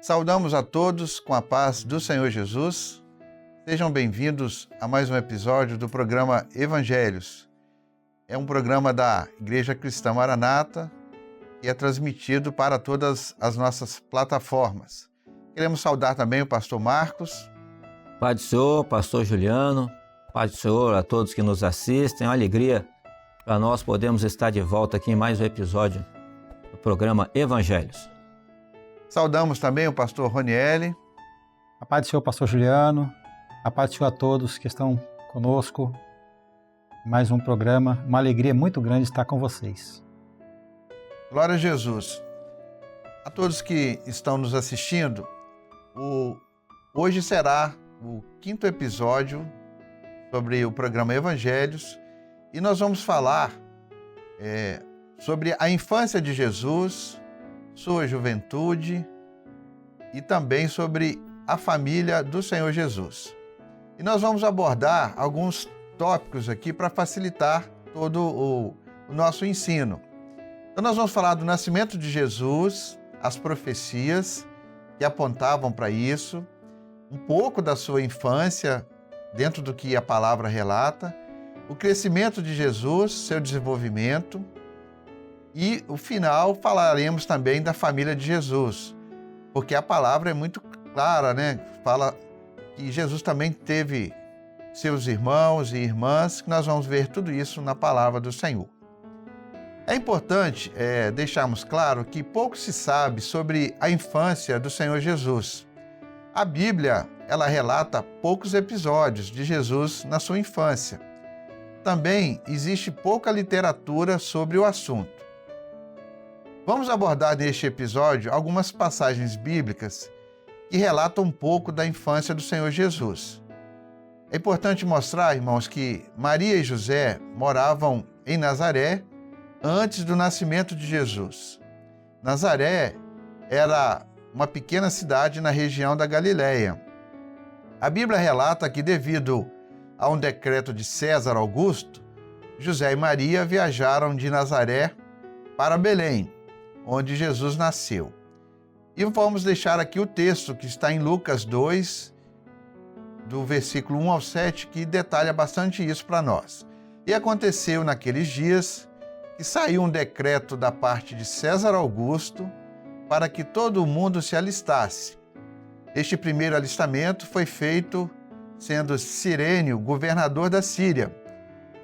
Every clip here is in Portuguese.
Saudamos a todos com a paz do Senhor Jesus. Sejam bem-vindos a mais um episódio do programa Evangelhos. É um programa da Igreja Cristã Maranata e é transmitido para todas as nossas plataformas. Queremos saudar também o pastor Marcos. Pai do Senhor, pastor Juliano, Pai do Senhor a todos que nos assistem. É uma alegria para nós podermos estar de volta aqui em mais um episódio do programa Evangelhos. Saudamos também o pastor Ronieli. A paz do Senhor, pastor Juliano. A paz do Senhor a todos que estão conosco. Mais um programa. Uma alegria muito grande estar com vocês. Glória a Jesus. A todos que estão nos assistindo, hoje será o 5º episódio sobre o programa Evangelhos e nós vamos falar sobre a infância de Jesus, sua juventude e também sobre a família do Senhor Jesus. E nós vamos abordar alguns tópicos aqui para facilitar todo o nosso ensino. Então nós vamos falar do nascimento de Jesus, as profecias que apontavam para isso, um pouco da sua infância dentro do que a palavra relata, o crescimento de Jesus, seu desenvolvimento, e no final falaremos também da família de Jesus, porque a palavra é muito clara, né? Fala que Jesus também teve seus irmãos e irmãs, que nós vamos ver tudo isso na palavra do Senhor. É importante deixarmos claro que pouco se sabe sobre a infância do Senhor Jesus. A Bíblia, ela relata poucos episódios de Jesus na sua infância. Também existe pouca literatura sobre o assunto. Vamos abordar neste episódio algumas passagens bíblicas que relatam um pouco da infância do Senhor Jesus. É importante mostrar, irmãos, que Maria e José moravam em Nazaré antes do nascimento de Jesus. Nazaré era uma pequena cidade na região da Galileia. A Bíblia relata que, devido a um decreto de César Augusto, José e Maria viajaram de Nazaré para Belém, onde Jesus nasceu. E vamos deixar aqui o texto que está em Lucas 2, do versículo 1 ao 7, que detalha bastante isso para nós. E aconteceu naqueles dias que saiu um decreto da parte de César Augusto para que todo mundo se alistasse. Este primeiro alistamento foi feito sendo Cirênio governador da Síria,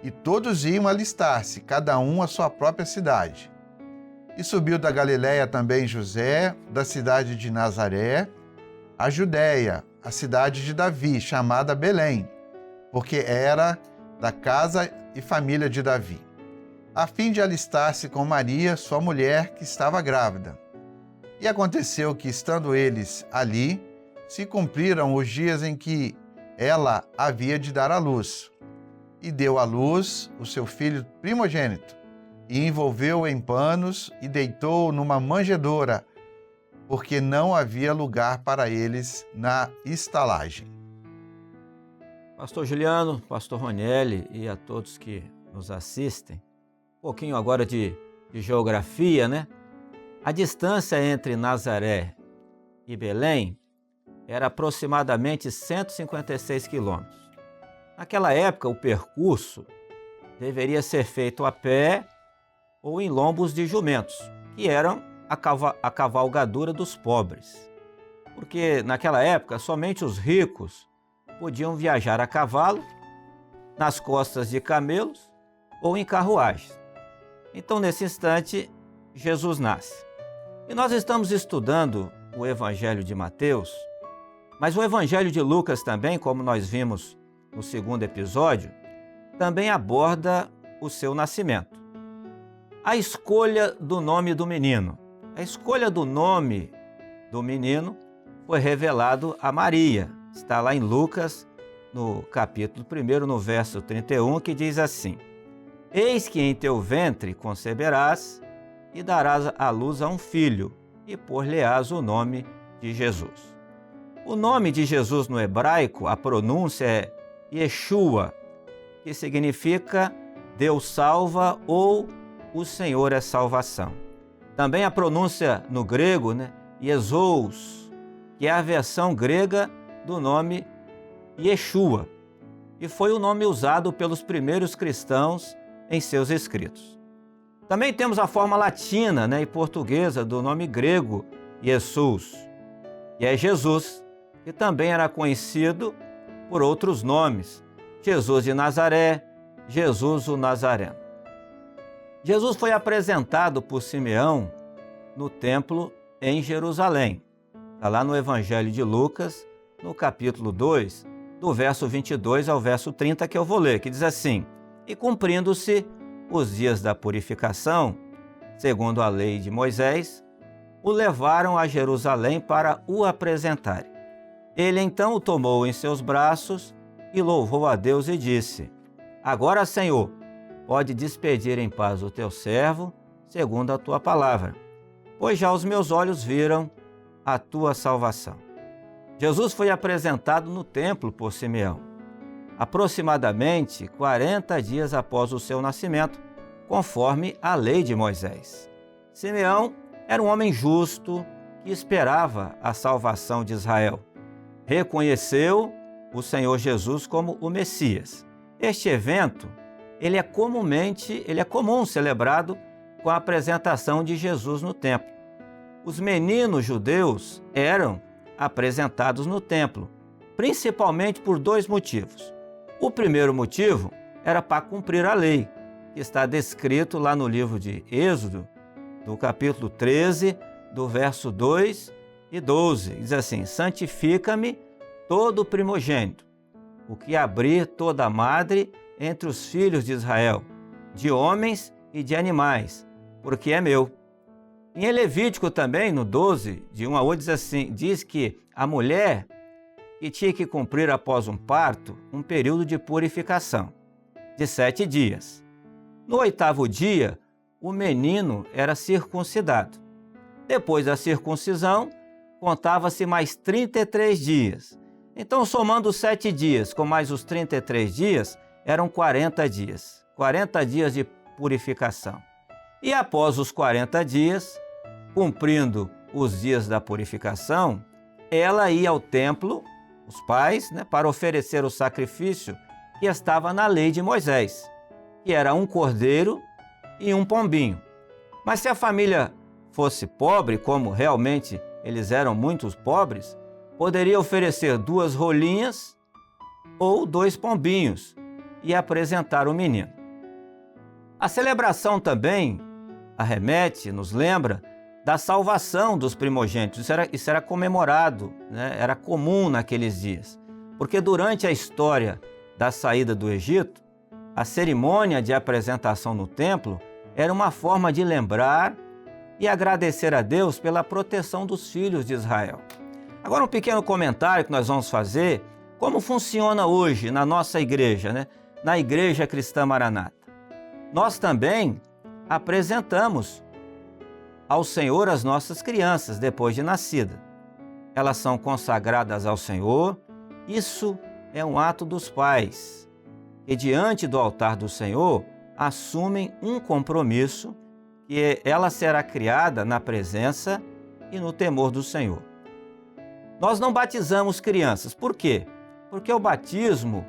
e todos iam alistar-se, cada um à sua própria cidade. E subiu da Galileia também José, da cidade de Nazaré, a Judéia, a cidade de Davi, chamada Belém, porque era da casa e família de Davi, a fim de alistar-se com Maria, sua mulher, que estava grávida. E aconteceu que, estando eles ali, se cumpriram os dias em que ela havia de dar à luz. E deu à luz o seu filho primogênito, e envolveu-o em panos e deitou-o numa manjedoura, porque não havia lugar para eles na estalagem. Pastor Juliano, pastor Ronieli e a todos que nos assistem, um pouquinho agora de geografia, né? A distância entre Nazaré e Belém era aproximadamente 156 quilômetros. Naquela época, o percurso deveria ser feito a pé ou em lombos de jumentos, que eram a cavalgadura dos pobres. Porque naquela época, somente os ricos podiam viajar a cavalo, nas costas de camelos ou em carruagens. Então, nesse instante, Jesus nasce. E nós estamos estudando o Evangelho de Mateus, mas o Evangelho de Lucas também, como nós vimos no 2º episódio, também aborda o seu nascimento. A escolha do nome do menino. A escolha do nome do menino foi revelado a Maria. Está lá em Lucas, no capítulo 1, no verso 31, que diz assim: Eis que em teu ventre conceberás e darás à luz a um filho, e pôr-lhe-ás o nome de Jesus. O nome de Jesus no hebraico, a pronúncia é Yeshua, que significa Deus salva ou o Senhor é salvação. Também a pronúncia no grego, Iesous, que é a versão grega do nome Yeshua, e foi o nome usado pelos primeiros cristãos em seus escritos. Também temos a forma latina, e portuguesa do nome grego Jesus, que é Jesus, que também era conhecido por outros nomes, Jesus de Nazaré, Jesus o Nazareno. Jesus foi apresentado por Simeão no templo em Jerusalém. Está lá no Evangelho de Lucas, no capítulo 2, do verso 22 ao verso 30, que eu vou ler, que diz assim: E cumprindo-se os dias da purificação, segundo a lei de Moisés, o levaram a Jerusalém para o apresentarem. Ele então o tomou em seus braços e louvou a Deus e disse: Agora, Senhor, pode despedir em paz o teu servo, segundo a tua palavra, pois já os meus olhos viram a tua salvação. Jesus foi apresentado no templo por Simeão, aproximadamente 40 dias após o seu nascimento, conforme a lei de Moisés. Simeão era um homem justo que esperava a salvação de Israel. Reconheceu o Senhor Jesus como o Messias. Este evento, ele é comum celebrado com a apresentação de Jesus no templo. Os meninos judeus eram apresentados no templo, principalmente por 2 motivos. O primeiro motivo era para cumprir a lei, que está descrito lá no livro de Êxodo, do capítulo 13, do verso 2 e 12. Diz assim: Santifica-me todo primogênito, o que abrir toda madre entre os filhos de Israel, de homens e de animais, porque é meu. Em Levítico também, no 12, de 1 a 8, diz que a mulher que tinha que cumprir após um parto um período de purificação, de 7 dias. No 8º dia, o menino era circuncidado. Depois da circuncisão, contava-se mais 33 dias. Então, somando os 7 dias com mais os 33 dias, eram 40 dias. 40 dias de purificação. E após os 40 dias, cumprindo os dias da purificação, ela ia ao templo, os pais, para oferecer o sacrifício que estava na lei de Moisés, que era um cordeiro e um pombinho. Mas se a família fosse pobre, como realmente eles eram muito pobres, poderia oferecer 2 rolinhas ou 2 pombinhos e apresentar o menino. A celebração também nos lembra da salvação dos primogênitos. Isso era comemorado, era comum naqueles dias. Porque durante a história da saída do Egito, a cerimônia de apresentação no templo era uma forma de lembrar e agradecer a Deus pela proteção dos filhos de Israel. Agora, um pequeno comentário que nós vamos fazer, como funciona hoje na nossa igreja, na Igreja Cristã Maranata. Nós também apresentamos ao Senhor as nossas crianças depois de nascida. Elas são consagradas ao Senhor. Isso é um ato dos pais, que diante do altar do Senhor assumem um compromisso, que ela será criada na presença e no temor do Senhor. Nós não batizamos crianças. Por quê? Porque o batismo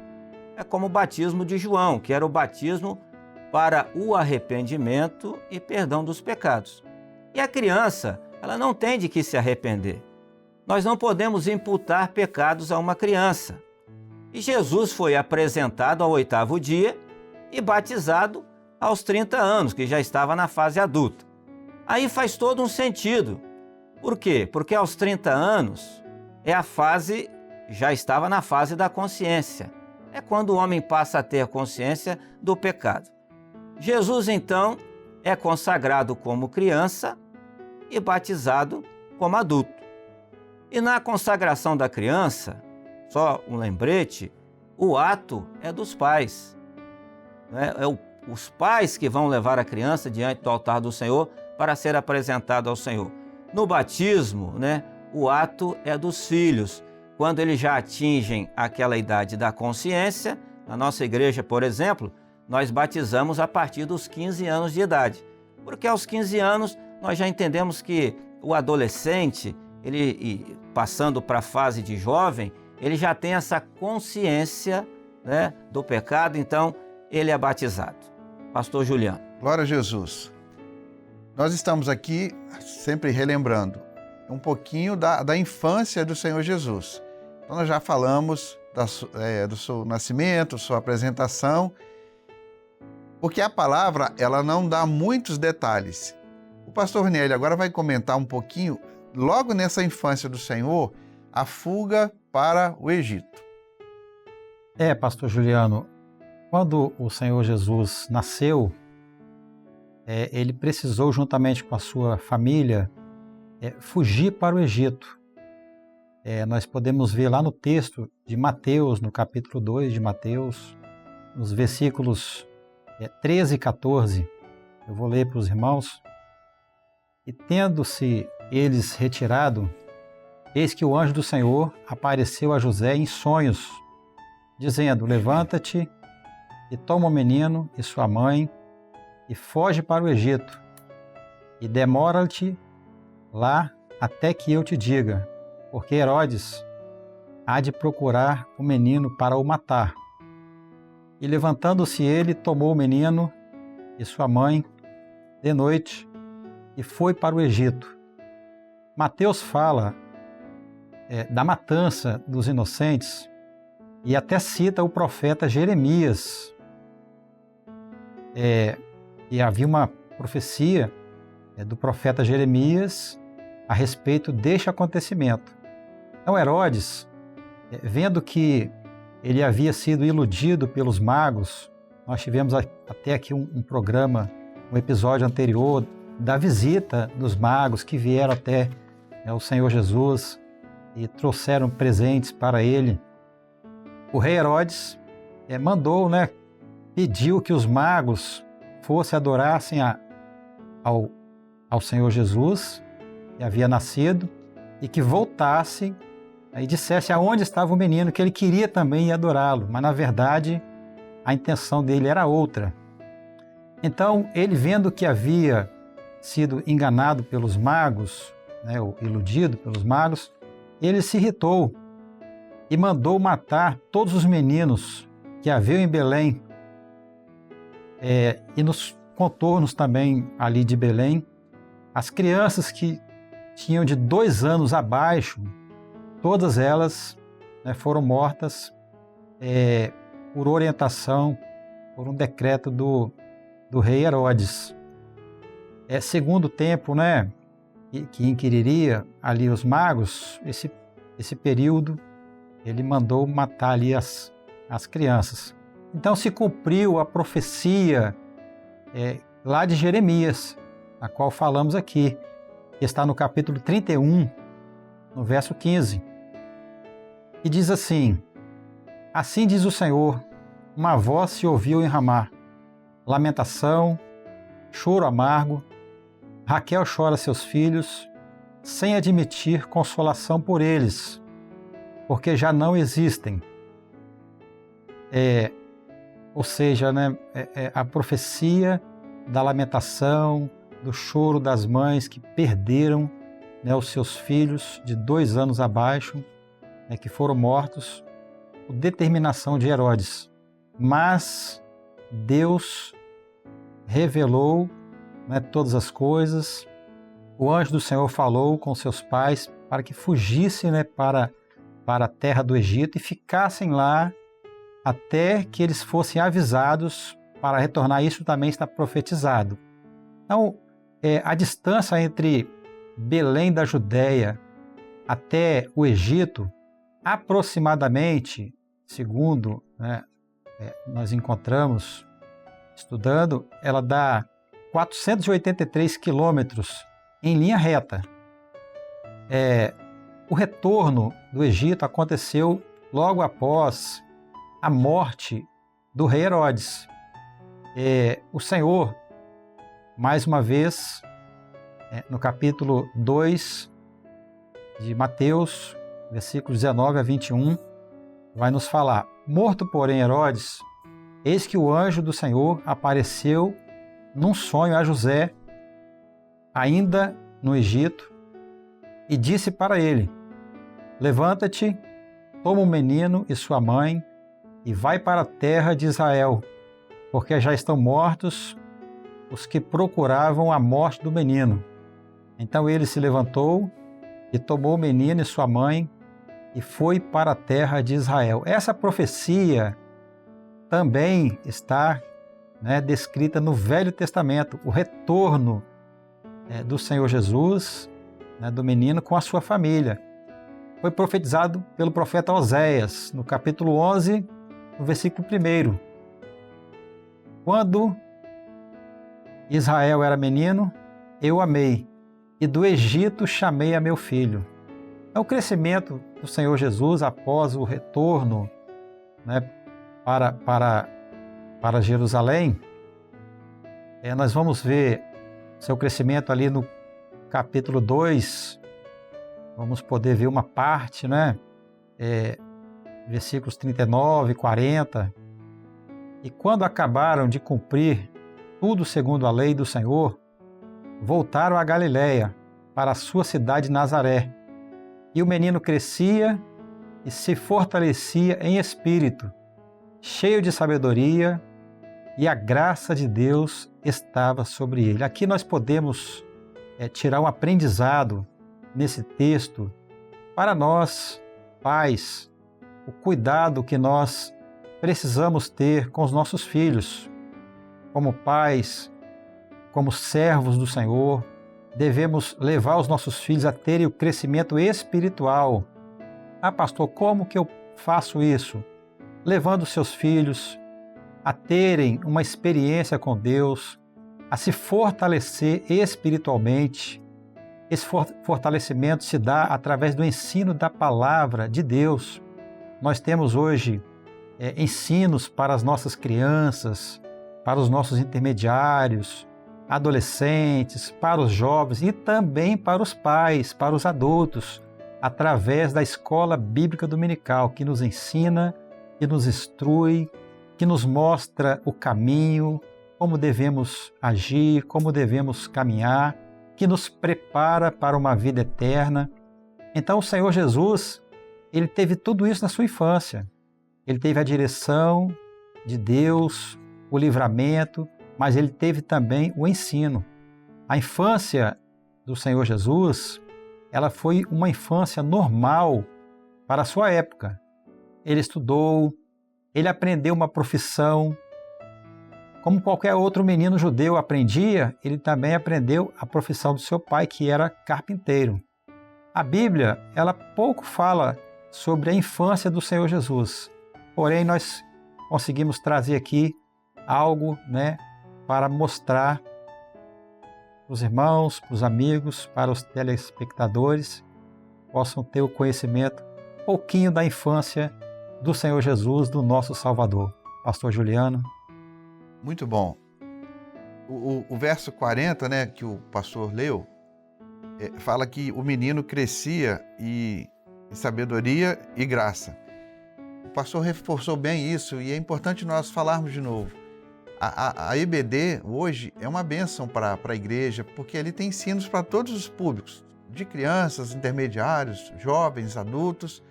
é como o batismo de João, que era o batismo para o arrependimento e perdão dos pecados. E a criança, ela não tem de que se arrepender. Nós não podemos imputar pecados a uma criança. E Jesus foi apresentado ao 8º dia e batizado aos 30 anos, que já estava na fase adulta. Aí faz todo um sentido. Por quê? Porque aos 30 anos já estava na fase da consciência. É quando o homem passa a ter consciência do pecado. Jesus, então, é consagrado como criança e batizado como adulto. E na consagração da criança, só um lembrete, o ato é dos pais. Os pais que vão levar a criança diante do altar do Senhor para ser apresentado ao Senhor. No batismo, o ato é dos filhos. Quando eles já atingem aquela idade da consciência, na nossa igreja, por exemplo, nós batizamos a partir dos 15 anos de idade. Porque aos 15 anos nós já entendemos que o adolescente passando para a fase de jovem, ele já tem essa consciência, né, do pecado, então ele é batizado. Pastor Juliano. Glória a Jesus. Nós estamos aqui sempre relembrando um pouquinho da infância do Senhor Jesus. Então nós já falamos do seu nascimento, sua apresentação, porque a palavra ela não dá muitos detalhes. O pastor Ronieli agora vai comentar um pouquinho, logo nessa infância do Senhor, a fuga para o Egito. Pastor Juliano, quando o Senhor Jesus nasceu, ele precisou, juntamente com a sua família, fugir para o Egito. Nós podemos ver lá no texto de Mateus, no capítulo 2 de Mateus, nos versículos 13 e 14, eu vou ler para os irmãos. E tendo-se eles retirado, eis que o anjo do Senhor apareceu a José em sonhos, dizendo: levanta-te e toma o menino e sua mãe e foge para o Egito, e demora-te lá até que eu te diga, porque Herodes há de procurar o menino para o matar. E levantando-se ele, tomou o menino e sua mãe de noite e foi para o Egito. Mateus fala da matança dos inocentes e até cita o profeta Jeremias. E havia uma profecia do profeta Jeremias a respeito deste acontecimento. Então Herodes, vendo que ele havia sido iludido pelos magos, nós tivemos até aqui um programa, um episódio anterior, da visita dos magos que vieram até o Senhor Jesus e trouxeram presentes para ele. O rei Herodes mandou, pediu que os magos adorassem ao Senhor Jesus, que havia nascido, e que voltassem e dissesse aonde estava o menino, que ele queria também ir adorá-lo, mas na verdade a intenção dele era outra. Então ele, vendo que havia sido enganado pelos magos, ou iludido pelos magos, ele se irritou e mandou matar todos os meninos que haviam em Belém, e nos contornos também ali de Belém, as crianças que tinham de 2 anos abaixo, todas elas foram mortas por orientação, por um decreto do rei Herodes. Segundo o tempo que inquiriria ali os magos, esse período, ele mandou matar ali as crianças. Então se cumpriu a profecia lá de Jeremias, a qual falamos aqui, que está no capítulo 31, no verso 15. E diz assim: assim diz o Senhor, uma voz se ouviu em Ramá, lamentação, choro amargo, Raquel chora seus filhos, sem admitir consolação por eles, porque já não existem. Ou seja, a profecia da lamentação, do choro das mães que perderam os seus filhos de 2 anos abaixo, que foram mortos por determinação de Herodes. Mas Deus revelou todas as coisas. O anjo do Senhor falou com seus pais para que fugissem para a terra do Egito e ficassem lá até que eles fossem avisados para retornar. Isso também está profetizado. Então, a distância entre Belém da Judéia até o Egito, aproximadamente, segundo nós encontramos estudando, ela dá 483 quilômetros em linha reta. O retorno do Egito aconteceu logo após a morte do rei Herodes. O Senhor, mais uma vez, no capítulo 2 de Mateus, versículos 19 a 21, vai nos falar: morto, porém, Herodes, eis que o anjo do Senhor apareceu num sonho a José, ainda no Egito, e disse para ele: Levanta-te, toma o menino e sua mãe e vai para a terra de Israel, porque já estão mortos os que procuravam a morte do menino. Então ele se levantou e tomou o menino e sua mãe e foi para a terra de Israel. Essa profecia também está, descrita no Velho Testamento, o retorno do Senhor Jesus, do menino com a sua família. Foi profetizado pelo profeta Oséias, no capítulo 11, no versículo 1. Quando Israel era menino, eu amei, e do Egito chamei a meu filho. É o crescimento do Senhor Jesus após o retorno para Jerusalém. Nós vamos ver seu crescimento ali no capítulo 2, vamos poder ver uma parte, versículos 39 e 40. E quando acabaram de cumprir tudo segundo a lei do Senhor, voltaram a Galiléia, para a sua cidade Nazaré. E o menino crescia e se fortalecia em espírito, cheio de sabedoria, e a graça de Deus estava sobre ele. Aqui nós podemos tirar um aprendizado nesse texto para nós, pais, o cuidado que nós precisamos ter com os nossos filhos. Como pais, como servos do Senhor, devemos levar os nossos filhos a terem o crescimento espiritual. Ah, pastor, como que eu faço isso? Levando os seus filhos a terem uma experiência com Deus, a se fortalecer espiritualmente. Esse fortalecimento se dá através do ensino da palavra de Deus. Nós temos hoje ensinos para as nossas crianças, para os nossos intermediários, adolescentes, para os jovens e também para os pais, para os adultos, através da escola bíblica dominical, que nos ensina, que nos instrui, que nos mostra o caminho, como devemos agir, como devemos caminhar, que nos prepara para uma vida eterna. Então o Senhor Jesus, ele teve tudo isso na sua infância. Ele teve a direção de Deus, o livramento, mas ele teve também o ensino. A infância do Senhor Jesus, ela foi uma infância normal para a sua época. Ele estudou, ele aprendeu uma profissão. Como qualquer outro menino judeu aprendia, ele também aprendeu a profissão do seu pai, que era carpinteiro. A Bíblia, ela pouco fala sobre a infância do Senhor Jesus. Porém, nós conseguimos trazer aqui algo, para mostrar para os irmãos, para os amigos, para os telespectadores, possam ter o conhecimento um pouquinho da infância do Senhor Jesus, do nosso Salvador. Pastor Juliano. Muito bom. O verso 40, que o pastor leu, fala que o menino crescia em sabedoria e graça. O pastor reforçou bem isso e é importante nós falarmos de novo. A EBD hoje é uma bênção para a igreja, porque ali tem ensinos para todos os públicos, de crianças, intermediários, jovens, adultos.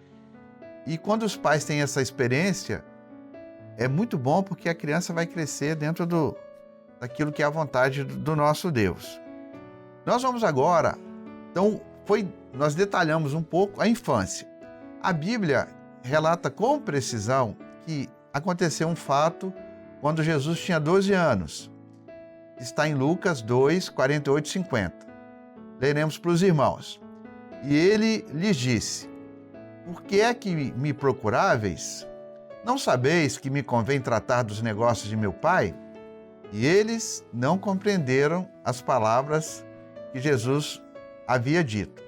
E quando os pais têm essa experiência, é muito bom porque a criança vai crescer dentro daquilo que é a vontade do nosso Deus. Nós vamos agora, então, nós detalhamos um pouco a infância. A Bíblia relata com precisão que aconteceu um fato quando Jesus tinha 12 anos. Está em Lucas 2, 48 e 50. Leremos para os irmãos. E ele lhes disse: Por que é que me procuráveis? Não sabeis que me convém tratar dos negócios de meu pai? E eles não compreenderam as palavras que Jesus havia dito.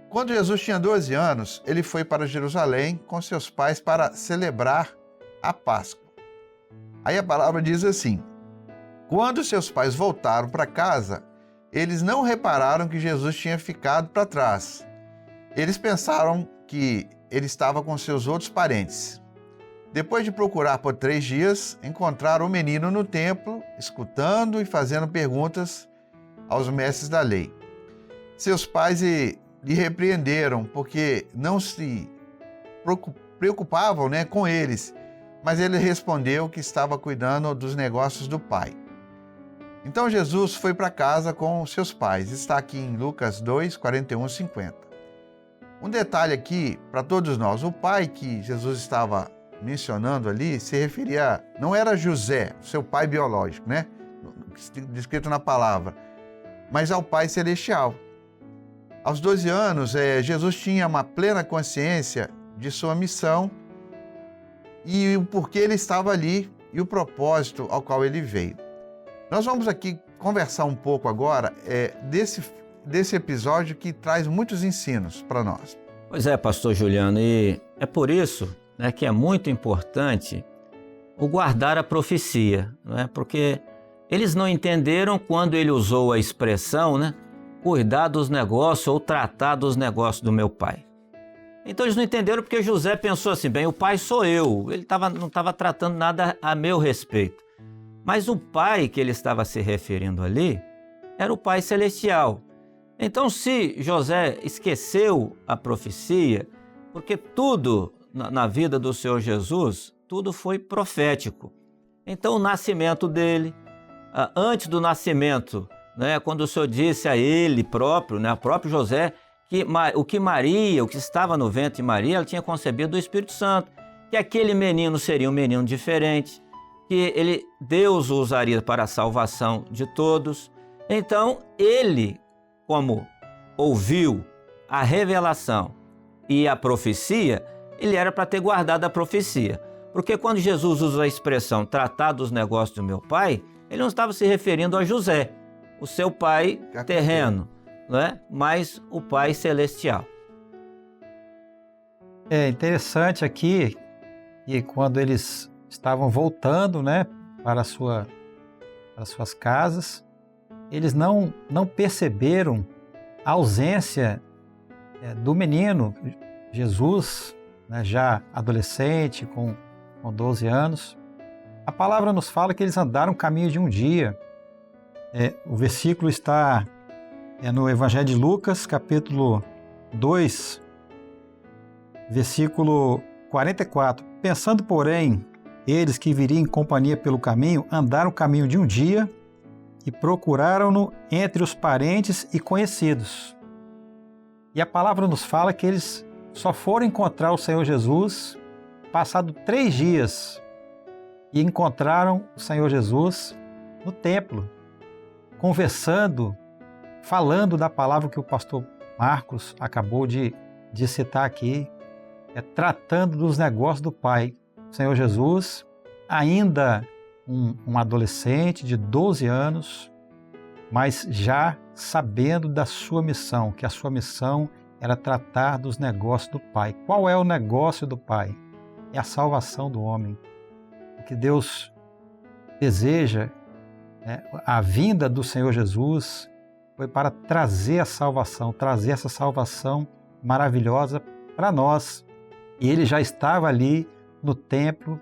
Quando Jesus tinha 12 anos, ele foi para Jerusalém com seus pais para celebrar a Páscoa. Aí a palavra diz assim: Quando seus pais voltaram para casa, eles não repararam que Jesus tinha ficado para trás. Eles pensaram que ele estava com seus outros parentes. Depois de procurar por 3 dias, encontraram o menino no templo, escutando e fazendo perguntas aos mestres da lei. Seus pais lhe repreenderam, porque não se preocupavam, né, com eles, mas ele respondeu que estava cuidando dos negócios do Pai. Então Jesus foi para casa com seus pais. Está aqui em Lucas 2, 41 e 50. Um detalhe aqui para todos nós: o pai que Jesus estava mencionando ali se referia, não era José, seu pai biológico, né? Descrito na palavra, mas ao Pai Celestial. Aos 12 anos, Jesus tinha uma plena consciência de sua missão e o porquê ele estava ali e o propósito ao qual ele veio. Nós vamos aqui conversar um pouco agora desse episódio que traz muitos ensinos para nós. Pois é, pastor Juliano, e é por isso, né, que é muito importante o guardar a profecia, não é? Porque eles não entenderam quando ele usou a expressão, né, cuidar dos negócios ou tratar dos negócios do meu pai. Então eles não entenderam porque José pensou assim, bem, o pai sou eu, ele não estava tratando nada a meu respeito. Mas o pai que ele estava se referindo ali era o Pai Celestial. Então, se José esqueceu a profecia, porque tudo na vida do Senhor Jesus, tudo foi profético. Então, o nascimento dele, antes do nascimento, né, quando o Senhor disse a ele próprio, né, a próprio José, que o que estava no ventre de Maria, ela tinha concebido do Espírito Santo, que aquele menino seria um menino diferente, que Deus o usaria para a salvação de todos. Então, ele, como ouviu a revelação e a profecia, ele era para ter guardado a profecia. Porque quando Jesus usa a expressão tratar dos negócios do meu pai, ele não estava se referindo a José, o seu pai terreno, né? Mas o Pai Celestial. É interessante aqui que quando eles estavam voltando, né, para as suas casas, eles não perceberam a ausência do menino Jesus, né, já adolescente, com 12 anos. A palavra nos fala que eles andaram o caminho de um dia. O versículo está no Evangelho de Lucas, capítulo 2, versículo 44. Pensando, porém, eles que viriam em companhia pelo caminho, andaram o caminho de um dia e procuraram-no entre os parentes e conhecidos. E a palavra nos fala que eles só foram encontrar o Senhor Jesus passado 3 dias e encontraram o Senhor Jesus no templo, conversando, falando da palavra que o pastor Marcos acabou de citar aqui, tratando dos negócios do Pai. O Senhor Jesus, ainda um adolescente de 12 anos, mas já sabendo da sua missão, que a sua missão era tratar dos negócios do Pai. Qual é o negócio do Pai? É a salvação do homem. O que Deus deseja, a vinda do Senhor Jesus foi para trazer a salvação, trazer essa salvação maravilhosa para nós. E ele já estava ali no templo,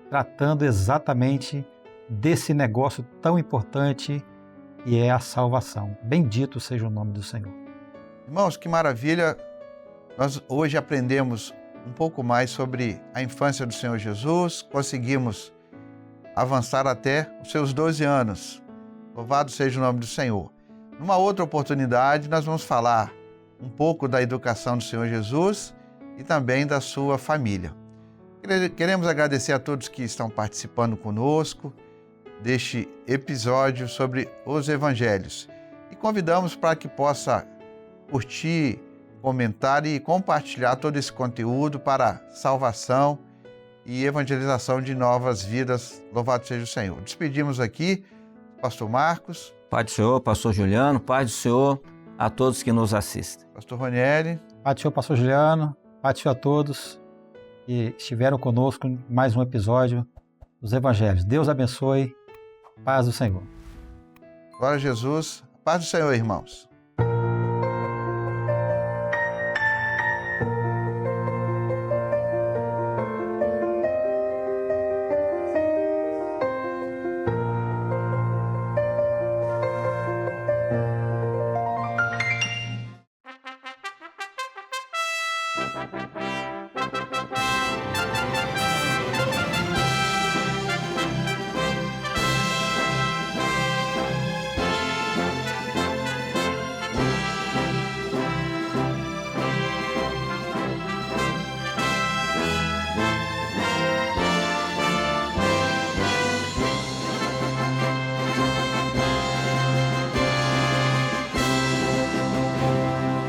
tratando exatamente desse negócio tão importante que é a salvação. Bendito seja o nome do Senhor. Irmãos, que maravilha! Nós hoje aprendemos um pouco mais sobre a infância do Senhor Jesus, conseguimos avançar até os seus 12 anos. Louvado seja o nome do Senhor. Numa outra oportunidade, nós vamos falar um pouco da educação do Senhor Jesus e também da sua família. Queremos agradecer a todos que estão participando conosco deste episódio sobre os evangelhos e convidamos para que possa curtir, comentar e compartilhar todo esse conteúdo para salvação e evangelização de novas vidas. Louvado seja o Senhor. Despedimos aqui, pastor Marcos. Pai do Senhor, pastor Juliano, Pai do Senhor a todos que nos assistem. Pastor Ronieri. Pai do Senhor, pastor Juliano, Pai do Senhor a todos que estiveram conosco em mais um episódio dos Evangelhos. Deus abençoe. Paz do Senhor. Glória a Jesus. Paz do Senhor, irmãos.